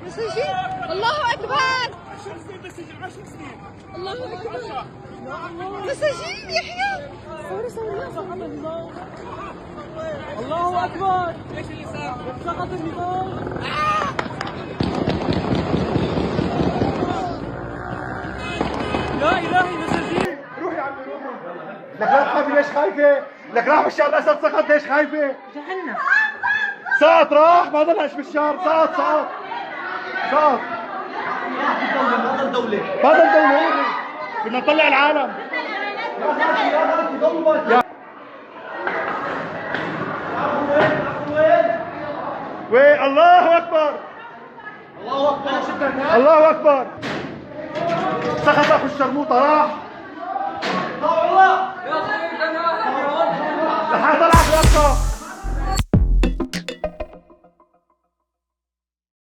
مسجين. الله اكبر. 10 سنين بالسجن، 10 سنين. الله اكبر. مسجين يحيى. صوري الله اكبر. ايش اللي صار؟ سقط النظام. لا اله الا مسجين. روحي يا عمي روحي. لك لا تخافي، ليش خايفة؟ لك راح بشار الاسد سقط، ليش خايفة؟ جعلنا. سقط راح، ما ضلش بشار، سقط. هذا الدولة. هذا الدولة روحي. بدنا نطلع العالم. وين؟ الله اكبر. الله اكبر. سقط اخو الشرموطة راح. لحد طلعت الأقصى.